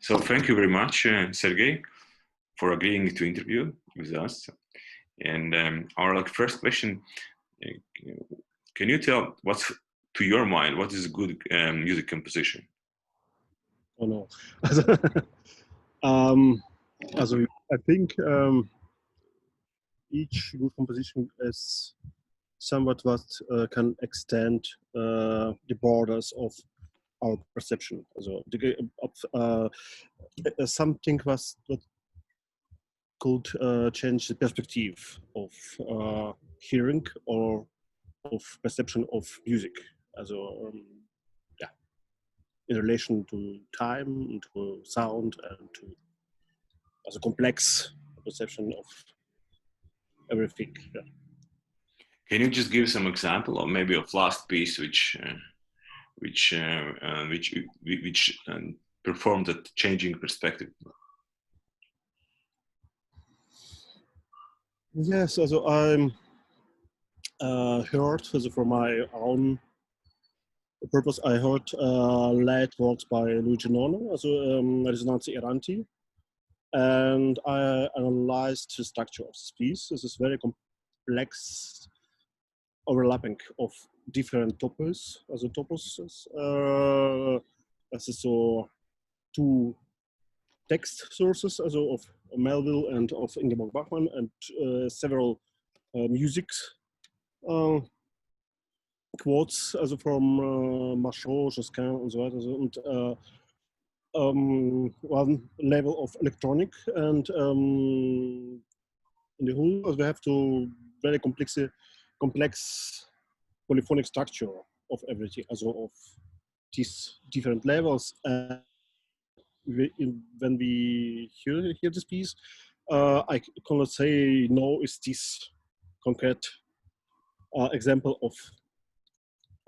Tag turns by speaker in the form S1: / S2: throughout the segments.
S1: So thank you very much, Sergej, for agreeing to interview with us. And our first question, can you tell what's, to your mind, what is a good music composition?
S2: Oh no. I think each good composition is somewhat what can extend the borders of our perception. Also, something that could change the perspective of hearing or of perception of music. Also, yeah, in relation to time, to sound, and to a complex perception of everything. Yeah.
S1: Can you just give some example, or maybe of last piece which performed that changing perspective?
S2: Yes, also I'm heard, also for my own purpose, I heard late works by Luigi Nono, also Resonanze Erranti, and I analyzed the structure of this piece. This is very complex overlapping of different topos, also topos. This is so two text sources, also of Melville and of Ingeborg Bachmann, and several music quotes, also from Marchot, Josquin und so weiter. Und one level of electronic, and in the whole, we have to very complex polyphonic structure of everything, also of these different levels. When we hear this piece, I cannot say no is this concrete example of.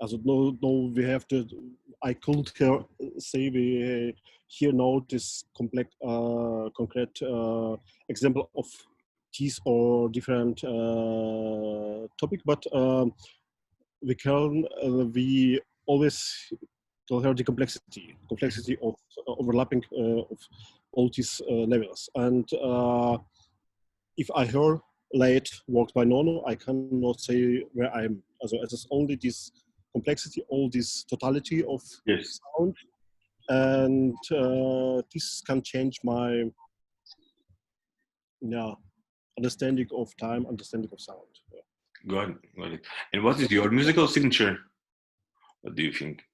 S2: Also no, we have to. I could say we here now this complex, concrete example of these or different topic, but we can we always hear the complexity of overlapping of all these levels. And if I hear late works by Nono, I cannot say where I'm. Also it is only this complexity, all this totality of sound, and this can change my understanding of time, understanding of sound. Yeah.
S1: Got it. And what is your musical signature? What do you think?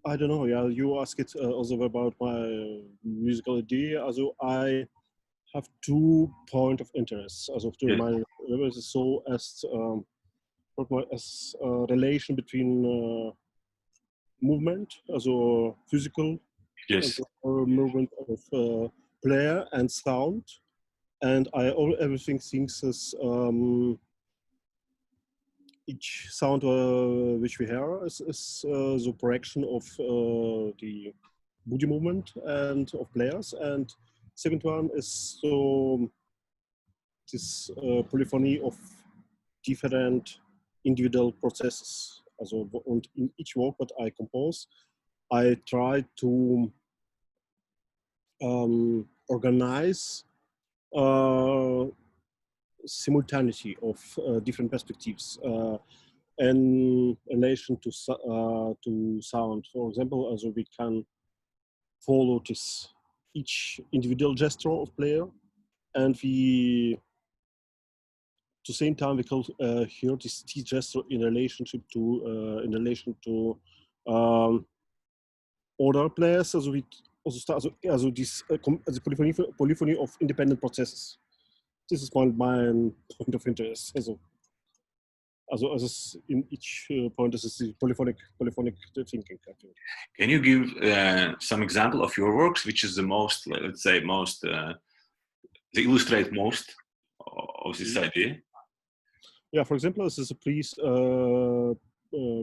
S2: I don't know. Yeah, you asked it also about my musical idea. Also, I have 2 points of interest. Also, to my so as relation between movement, also physical movement of player and sound, and everything thinks as each sound which we hear is the projection of the body movement and of players. And second one is so this polyphony of different individual processes. Also, and in each work that I compose, I try to organize simultaneity of different perspectives in relation to sound. For example, also we can follow this each individual gesture of player, and we at the same time we can hear this gesture in relationship to other players. Also we also start also this polyphony of independent processes. This is my point of interest. Also in each point, this is the polyphonic thinking, I think.
S1: Can you give some example of your works, which is the most, let's say, they illustrate most of this idea?
S2: Yeah, for example, this is a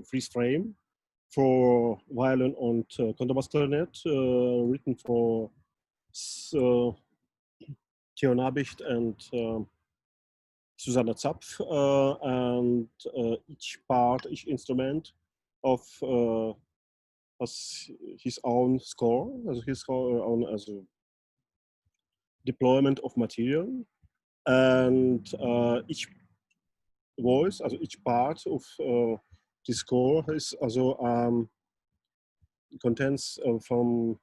S2: freeze frame for violin and contrabass clarinet, written for Theo Nabicht and Susanna Zapf, and each instrument of has his own score, his own deployment of material, and each voice, each part of the score is contains from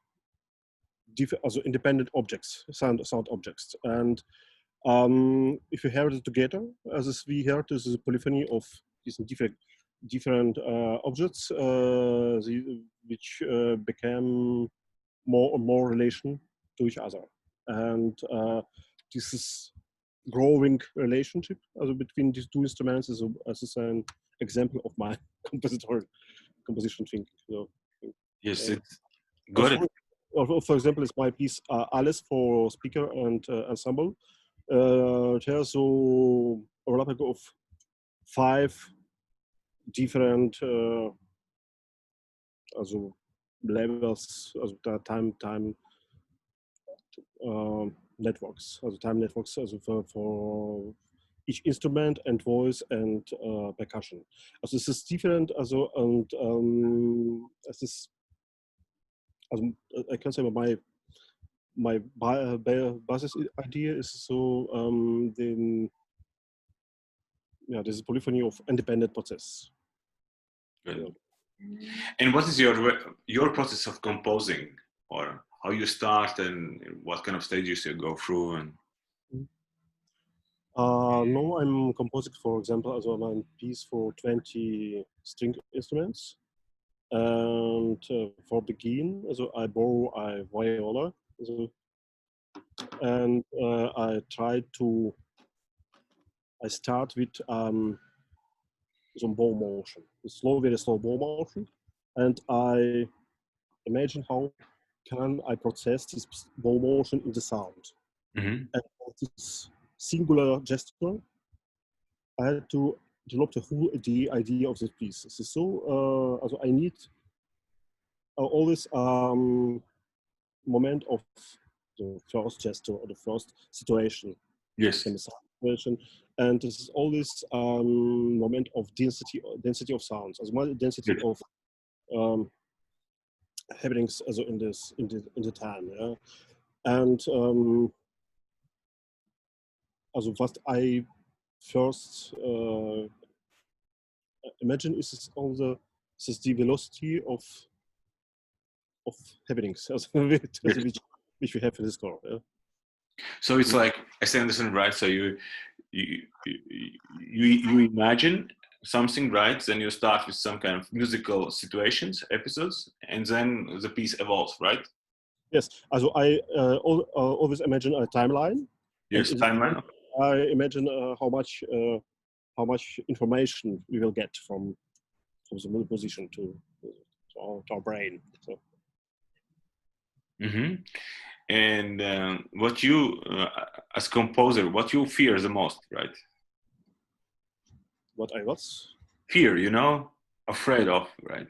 S2: independent objects, sound objects, and if you hear it together, as we heard, this is a polyphony of these different objects, which became more and more relation to each other, and this is growing relationship between these two instruments is an example of my composition thinking.
S1: Yes, it's good.
S2: For example, it's my piece Alles for speaker and ensemble. There's a overlapping of 5 different levels, time networks, time networks for each instrument and voice and percussion. This is different, and es ist, I can say my basis idea is this polyphony of independent process.
S1: Good. And what is your process of composing, or how you start, and what kind of stages you go through? And
S2: now I'm composing, for example, a piece for 20 string instruments, and for begin, I borrow a viola, and I start with some bow motion, very slow bow motion, and I imagine how can I process this bow motion in the sound.
S1: Mm-hmm.
S2: And this singular gesture, I had to develop the idea of this piece. So I need always moment of the first gesture or the first situation.
S1: Yes.
S2: And this is always moment of density of sounds, as well as density of happenings in the time. Yeah? And what I first imagine is the velocity of happenings which we have in the score. Yeah?
S1: So it's like, I understand, right? So you imagine something, right? Then you start with some kind of musical situations, episodes, and then the piece evolves, right?
S2: Yes. I always imagine a timeline.
S1: Yes, timeline.
S2: I imagine how much information we will get from the middle position to our brain. So.
S1: Mm-hmm. And what you, as composer, what you fear the most, right?
S2: What I was?
S1: Fear, afraid of, right?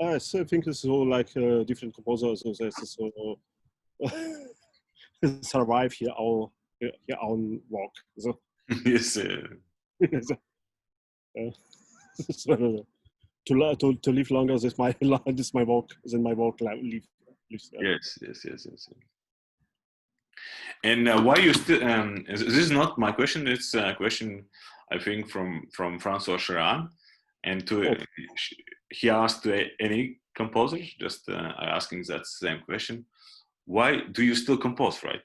S2: I still think it's so like different composers so survive here own work. So.
S1: Yes.
S2: To live longer is my work. Then my work lives.
S1: Yes. And why you still? This is not my question. It's a question, I think, from François Charan, and he asked to any composer. Just asking that same question. Why do you still compose, right?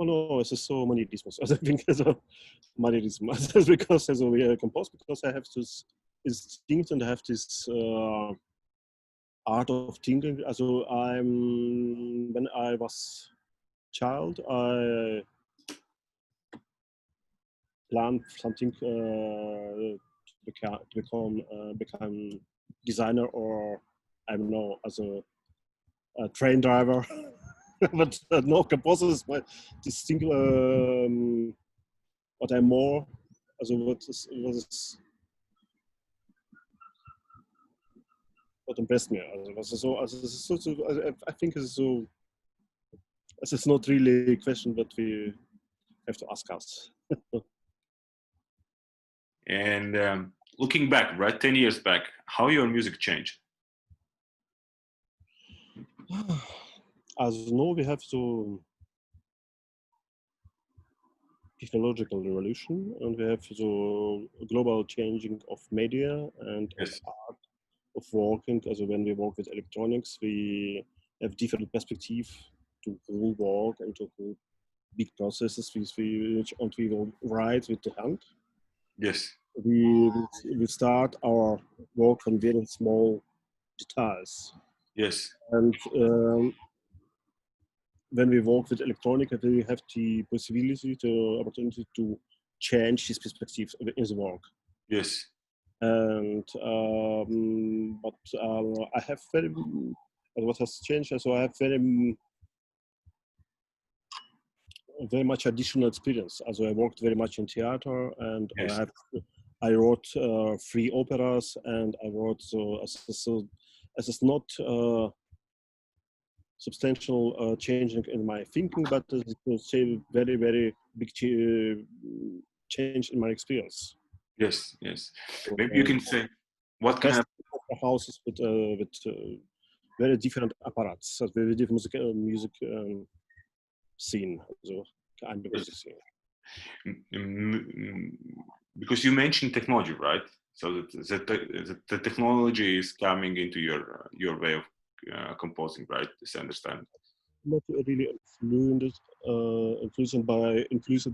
S2: Oh no, it's just so many reasons. I think it's many reasons. Because we compose because I have this instinct and I have this art of thinking. When I was child, I planned something to become designer, or I don't know, as a train driver. But no, composer is my distinct. What I'm more, what impressed me. I think it's so. It's not really a question that we have to ask us.
S1: And looking back, right, 10 years back, how your music changed?
S2: As you know, we have the technological revolution, and we have the global changing of media and of
S1: Yes,
S2: art, of working. Also, when we work with electronics, we have different perspective to whole work and to whole big processes which we will write with the hand.
S1: yes,
S2: We start our work from very small details,
S1: yes,
S2: and when we work with electronic, we have the possibility, the opportunity to change his perspective in the work.
S1: yes,
S2: And but I have very what has changed. So I have very much additional experience. Also I worked very much in theater, and
S1: yes,
S2: I wrote 3 operas, and I wrote as it's not substantial changing in my thinking, but it's a very big change in my experience.
S1: yes, yes.
S2: So,
S1: Maybe you can say what kind
S2: best
S1: of,
S2: houses with very different apparatus, so very different music scene, so kind of music
S1: yes.
S2: scene.
S1: Because you mentioned technology, right? So the technology is coming into your way of composing, right? This I understand.
S2: Not really influenced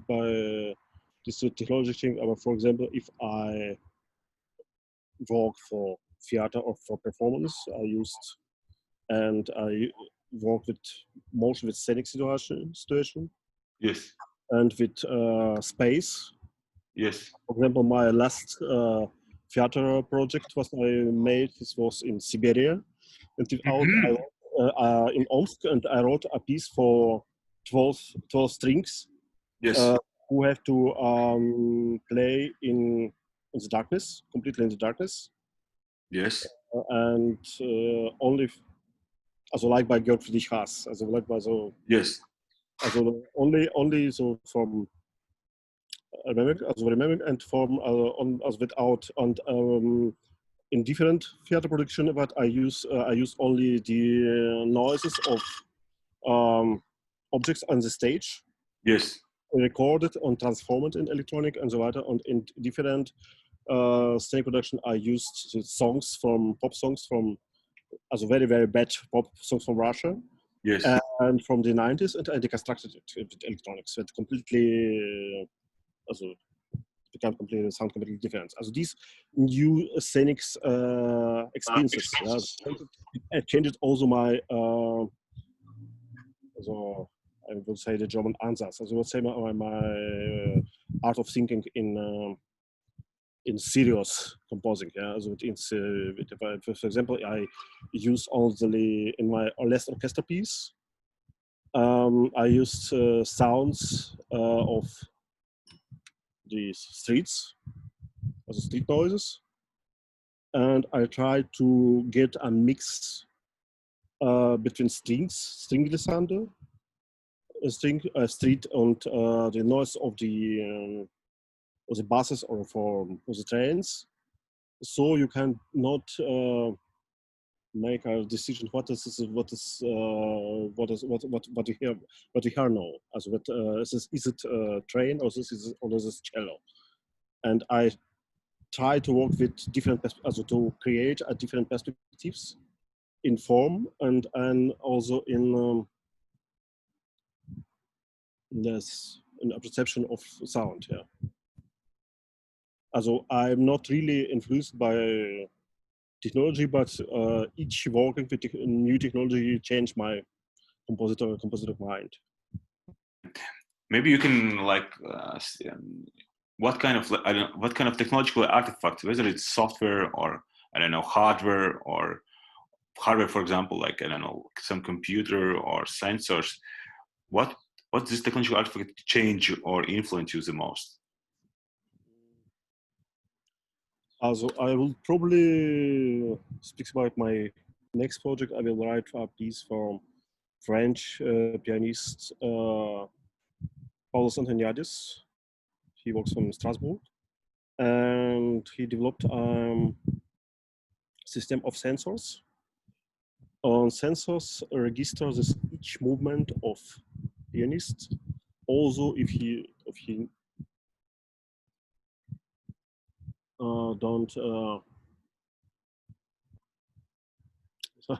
S2: by this technology thing. But for example, if I work for theater or for performance, I work with mostly with scenic situation
S1: Yes,
S2: and with space.
S1: yes,
S2: For example, my last theater project was I made. This was in Siberia, and
S1: hmm,
S2: in Omsk, and I wrote a piece for 12 strings
S1: yes,
S2: uh, who have to play in the darkness, completely in the darkness,
S1: yes,
S2: and only, also like by Georg Friedrich Haas, also like by
S1: yes,
S2: only so from remember and from as without and in different theater production, but I use only the noises of objects on the stage,
S1: yes,
S2: recorded and transformed in electronic and so weiter. And in different stage production, I used the songs from pop songs from, also very bad pop songs from Russia
S1: yes,
S2: and from the 90s, and I deconstructed it with electronics. It completely, also become completely sound completely different. Also these new scenics experiences, yeah, it changed also my so I would say the German ansatz. Also I would say my art of thinking in serious composing. Yeah, also for example, I use only in my last orchestra piece. I used sounds of the streets, also street noises, and I try to get a mix between string glissando, street, and the noise of the buses or for the trains. So you can not make a decision what you hear now. As what is it train or this is cello? And I try to work with different also to create a different perspectives in form and also in a perception of sound. Yeah. Also I'm not really influenced by technology, but each working with new technology changed my compositor mind.
S1: maybe you can like what kind of I don't what kind of technological artifacts, whether it's software or I don't know hardware, for example, like I don't know some computer or sensors. What what this technological artifact change or influence you the most?
S2: Also I will probably speak about my next project. I will write a piece from French pianist Paulus Antoniadis. He works from Strasbourg. and he developed system of sensors. Sensors register this each movement of pianist. Also, if he don't I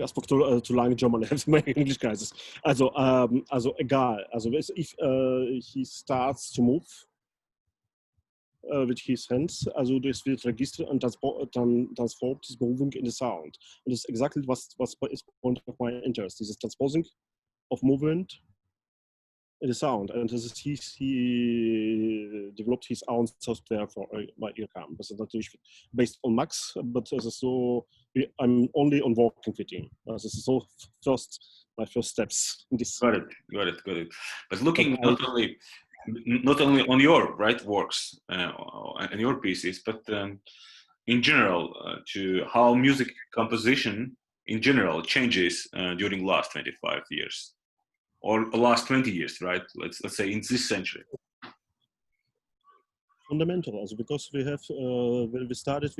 S2: spoke too long German. I have my English crisis. Also egal. Also if he starts to move with his hands, also das wird registriert und dann transformt this moving in the sound. And this is exactly what is point of my interest. This is transposing of movement in the sound, and this is he developed his own software for my earcam. Das ist natürlich based on Max, but this is so I'm only on working with him. This is so my first steps in this.
S1: Got it. But looking not only on your works and your pieces, but in general to how music composition in general changes during last 25 years. Or last 20 years, right? Let's say in this century.
S2: Fundamental, also because we have when we started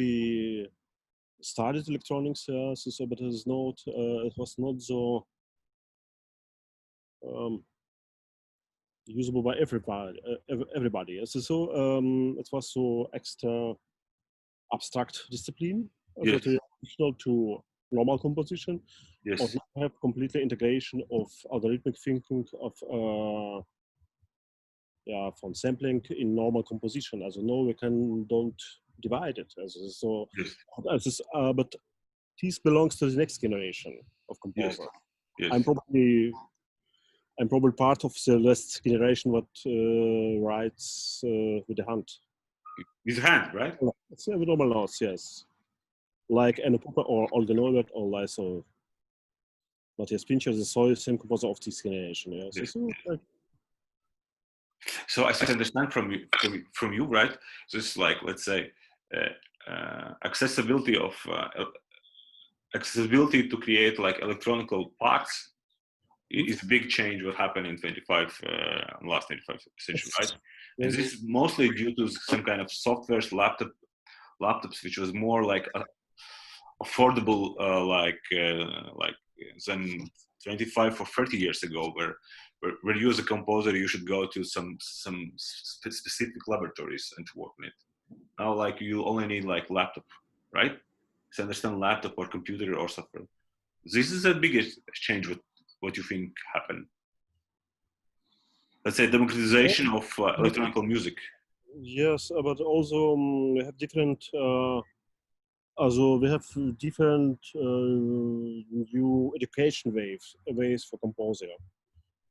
S2: electronics, but it was not so usable by everybody. It was so extra abstract discipline,
S1: yes.
S2: Additional to normal composition.
S1: Yes.
S2: Or we have completely integration of algorithmic thinking of from sampling in normal composition. Also no, we don't divide it. So,
S1: yes.
S2: But this belongs to the next generation of composer.
S1: Yes. Yes.
S2: I'm probably part of the last generation what writes with the hand.
S1: With hand, right?
S2: It's with normal notes, yes. Like Anna Puppe or Olga Neubert or Lyso. Matthias Pincher is the same composer of this generation. Yeah?
S1: Yes. So I understand from you, right? Just like, let's say, accessibility to create like electronical parts is a big change what happened in last 25 century, right? And this is mostly due to some kind of softwares, laptops, which was more like affordable, like than 25 or 30 years ago, where you as a composer, you should go to some specific laboratories and work on it. Now, like you only need like laptop, right? To understand laptop or computer or software. This is the biggest change with what you think happened. Let's say democratization of electronic music.
S2: Yes, but also we have different. Also, we have different new education ways for composer.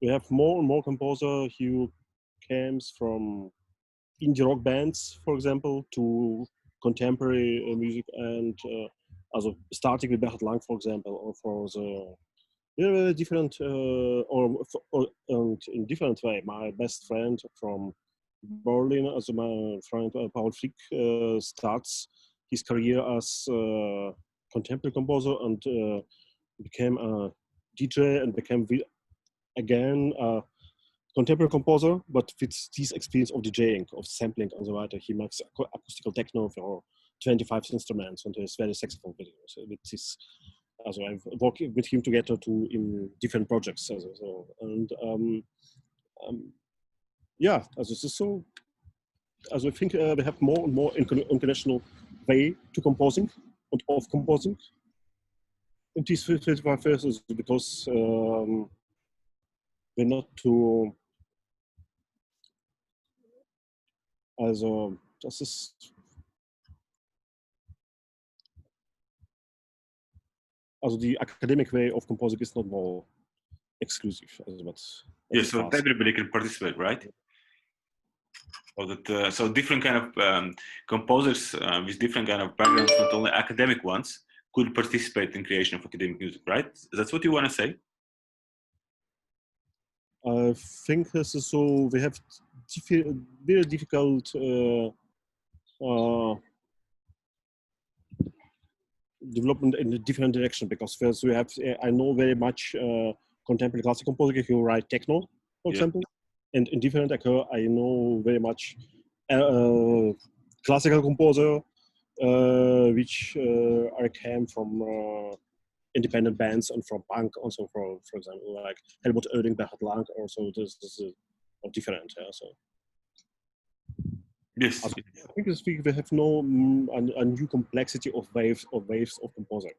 S2: We have more and more composer who comes from indie rock bands, for example, to contemporary music, and also starting with Bernhard Lang, for example, or for the different and in different way. My best friend from Berlin, also my friend Paul Frick, starts his career as a contemporary composer and became a DJ and became again a contemporary composer, but with this experience of DJing, of sampling and so weiter. He makes acoustical techno for 25 instruments and is very successful videos. With this, also I've worked with him together in different projects. Yeah, so I think we have more and more international way to composing and of composing. And this is because we're not too. Also, das ist. Also, the academic way of composing is not more exclusive.
S1: Yes, so everybody can participate, right? So different kind of composers with different kind of backgrounds, not only academic ones, could participate in creation of academic music, right? That's what you want to say?
S2: I think this is so. We have very difficult development in a different direction, because first we have I know very much contemporary classical composers who write techno, for example, and in different I know very much classical composer, which I came from independent bands and from punk, also for example, like Helmut Oerding, Bernhard Lang, also this is different. Yeah, so.
S1: Yes.
S2: Also, I think we have no a new complexity of waves of composing.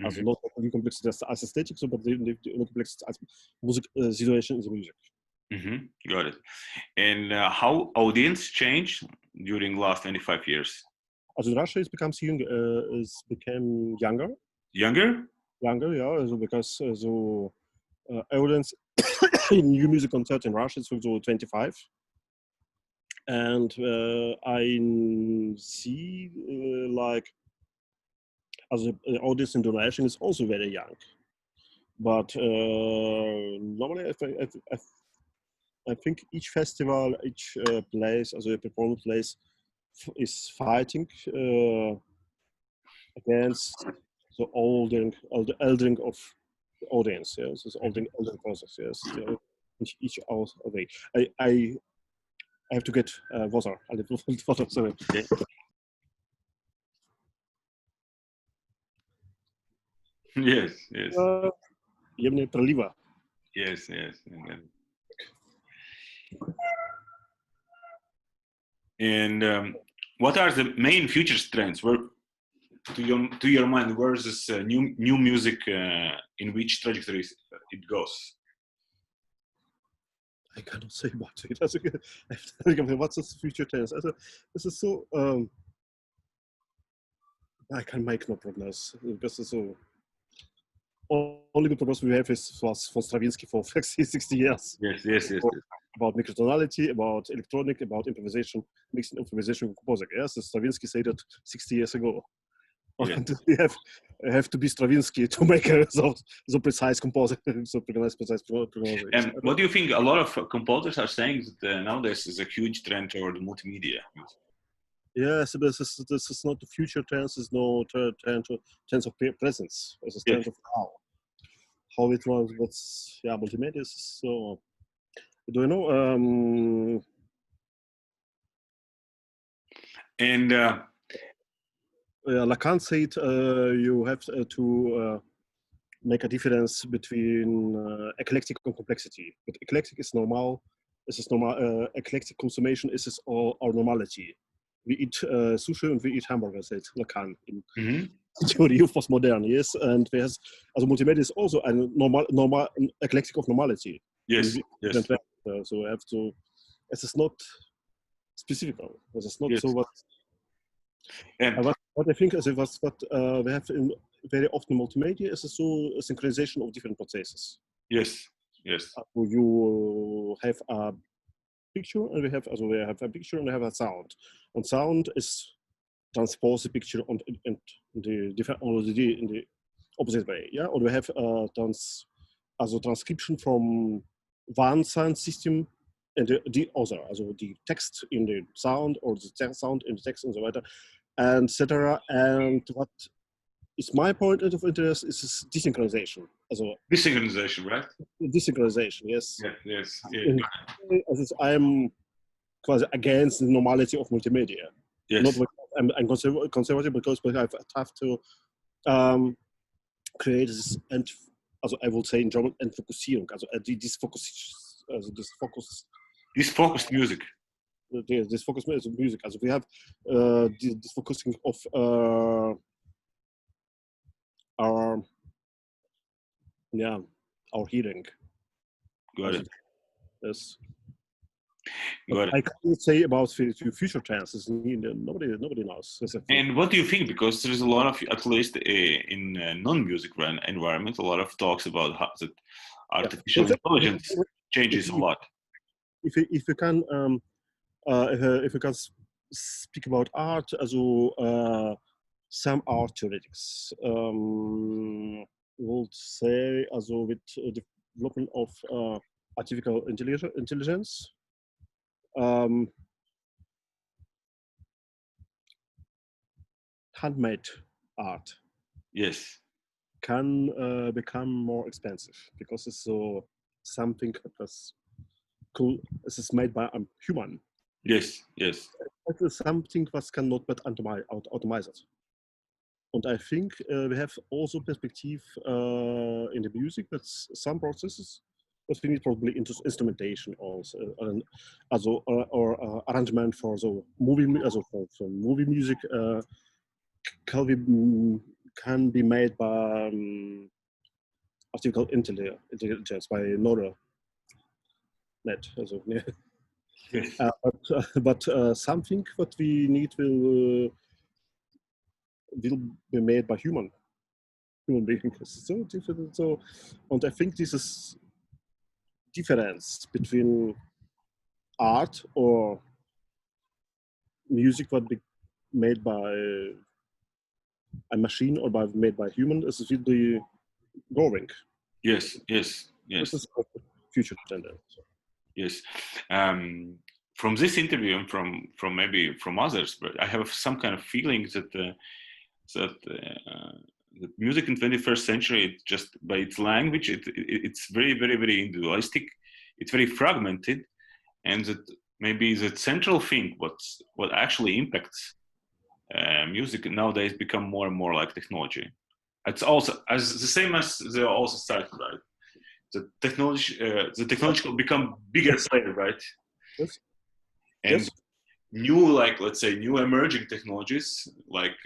S2: Also not a new complexity as aesthetics, but the new complexity as music situation in the music.
S1: Got it. And how audience changed during last 25 years?
S2: Also in Russia, it becomes became younger.
S1: Younger?
S2: Younger, yeah. So because audience in new music concert in Russia is so 25. And I see like as the audience in Donaueschingen is also very young, but normally I think each festival, each place, as a performance place, is fighting against the eldering of the audience. Yes, this eldering process. Yes, each of way. I have to get water. A little water. Sorry.
S1: Okay. Yes. Yes.
S2: Jemne preliva.
S1: Yes. Yes. And what are the main future trends? Where, to your mind, where is this new music in which trajectory it goes?
S2: I cannot say about it. Also, I have to think about what's the future trends. Also, this is so. I can make no prognosis because it's so. Only the prognosis we have was for Stravinsky for 60 years.
S1: Yes.
S2: About microtonality, about electronic, about improvisation, mixing improvisation with composing. Yes, so Stravinsky said that 60 years ago. Yeah. And we have to be Stravinsky to make so precise composing, so precise prognosis.
S1: And what do you think? A lot of composers are saying that nowadays is a huge trend toward multimedia.
S2: Yes, this is not the future trends. It's no trends of presence. It's a trend of how it was. What's multimedia is so. Do you know?
S1: And
S2: Lacan said you have to make a difference between eclectic and complexity. But eclectic is normal. This is normal. Eclectic consummation is our normality. We eat sushi and we eat hamburgers, said Lacan in theory of postmodern. Yes, and there's also multimedia is also a normal eclectic of normality.
S1: Yes.
S2: So we have to. It is not specific. It is not so what.
S1: And
S2: what I think is what we have in very often multimedia is a synchronization of different processes.
S1: Yes.
S2: You have a picture and we have a picture and we have a sound. And sound is transpose the picture in the different in the opposite way. Yeah, or we have transcription from one sound system and the other, also the text in the sound or the sound in the text and so weiter, and etc. And what is my point of interest is desynchronization. Also
S1: desynchronization, right?
S2: Desynchronization, yes.
S1: Yes.
S2: As I'm quasi against the normality of multimedia.
S1: Yes.
S2: Not because I'm conservative because I have to create this, and also I will say in German, Entfokussierung, also this
S1: focused music.
S2: This focus music. Also we have this focusing of our hearing.
S1: Got it.
S2: Yes.
S1: Got it.
S2: I can't say about future trends. Nobody knows.
S1: And what do you think? Because there is a lot of, at least in non-music environment, a lot of talks about how that artificial intelligence changes a lot.
S2: If you can speak about art, also some art theoretics would say, also with the development of artificial intelligence, handmade art,
S1: yes,
S2: can become more expensive because it's so something that's es ist made by a human.
S1: Yes, yes.
S2: That is something that cannot be automated. And I think we have also perspective in the music that some processes that we need probably into instrumentation also, or arrangement for the movie, for movie music can be made by artificial intelligence, by neural net.
S1: Yes.
S2: But something that we need will be made by human beings. So different. So, and I think this is difference between art or music that be made by a machine or made by human is really growing.
S1: Yes, yes, yes.
S2: This is a future tendency.
S1: Yes. From this interview and from maybe from others, but I have some kind of feeling that that music in 21st century, it just by its language, it's very, very, very individualistic. It's very fragmented, and that maybe the central thing, what actually impacts music nowadays, become more and more like technology. It's also as the same as they also started, right? The technology will become bigger player, right?
S2: Yes.
S1: And
S2: Yes.
S1: new, like let's say, new emerging technologies, like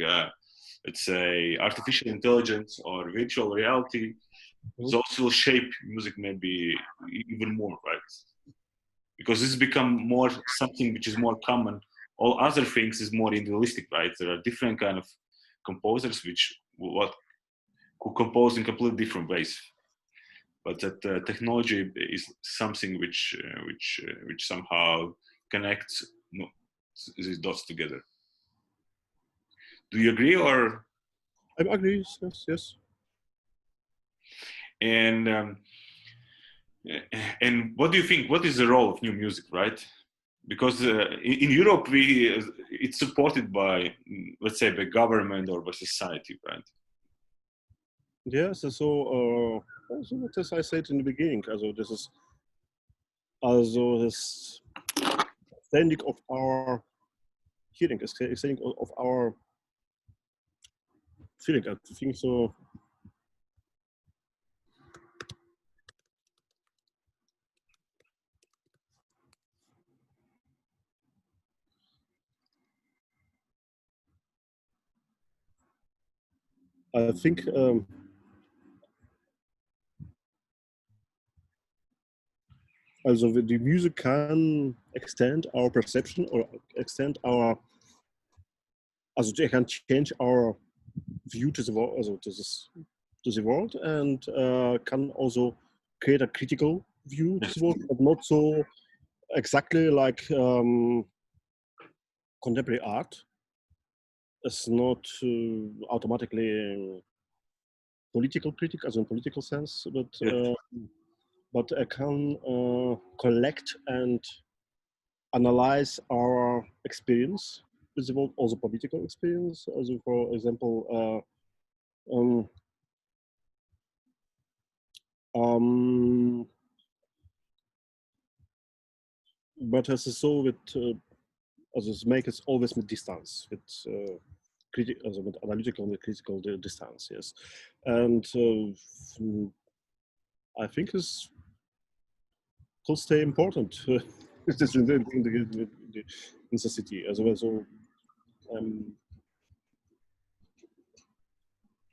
S1: let's say artificial intelligence or virtual reality, those will shape music maybe even more, right? Because this has become more something which is more common. All other things is more individualistic, right? There are different kind of composers who compose in completely different ways. But that technology is something which somehow connects these dots together. Do you agree, or?
S2: I agree. Yes. Yes.
S1: And what do you think? What is the role of new music, right? Because in Europe, it's supported by, let's say, by government or by society, right?
S2: Yes. So as I said in the beginning, this is this standing of our hearing, standing of our feeling. I think so. I think the music can extend our perception or extend our, it can change our view to the world, to the world, and can also create a critical view to the world, but not so exactly like contemporary art. It's not automatically political critic, as in political sense, but I can collect and analyze our experience with the world, also political experience. Also, for example, but as a so with as make it always with distance, with with analytical and critical distance, yes, and I think it's could stay important in the city as well. So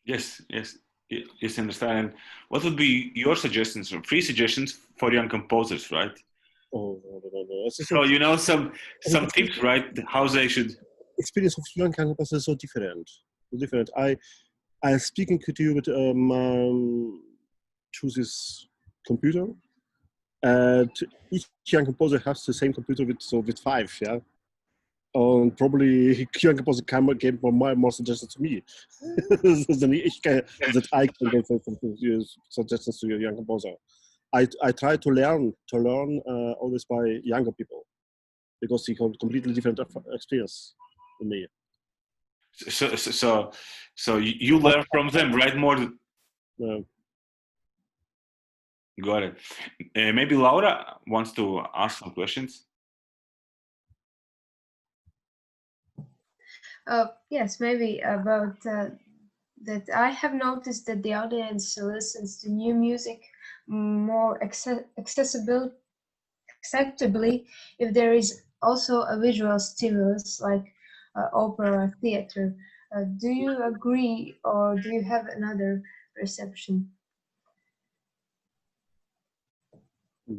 S1: Yes, yes, yes, understand. And what would be your suggestions or free suggestions for young composers, right?
S2: no.
S1: So you know some tips, right? How they should.
S2: Experience of young composers is so different. I speaking to you with through this computer, and each young composer has the same computer with 5, yeah. Und probably young composer gave more suggestions to me than that I can give suggestions to your young composer. I try to learn always by younger people because he have completely different experience than me.
S1: So you learn from them, right? More. Got it. Maybe Laura wants to ask some questions.
S3: Yes, maybe about that. I have noticed that the audience listens to new music more acceptably if there is also a visual stimulus like opera, theater. Do you agree, or do you have another perception?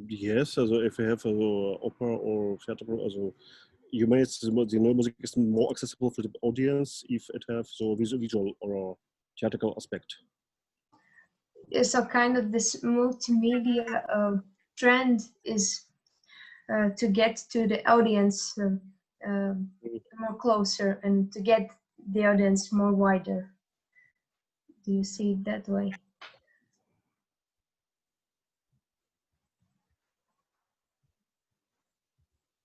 S2: Yes, also if you have opera or theater, also you may the new music is more accessible for the audience if it have so visual or theatrical aspect.
S3: So kind of this multimedia trend is to get to the audience more closer and to get the audience more wider. Do you see it that way?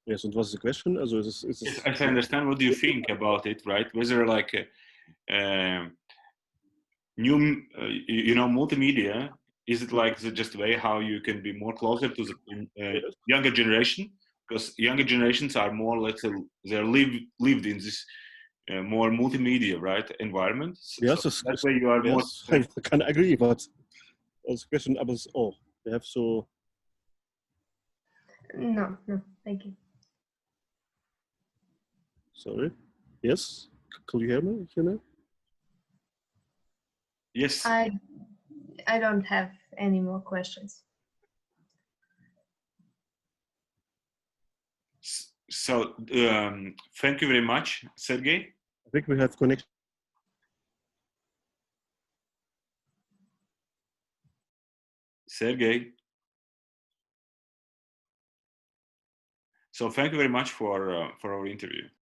S2: Yes, and what's the question? Also,
S1: Yes, as I understand, what do you think about it, right? Whether like new, multimedia, is it like just way how you can be more closer to the younger generation? Because younger generations are more, let's say, they're lived in this more multimedia, right, environment.
S2: Yes,
S1: so that way you are more.
S2: I can agree, but the question was, they have so.
S3: No, thank you.
S2: Sorry. Yes, could you hear me?
S1: Yes.
S3: I don't have any more questions.
S1: So thank you very much, Sergej.
S2: I think we have connection.
S1: Sergej. So thank you very much for our interview.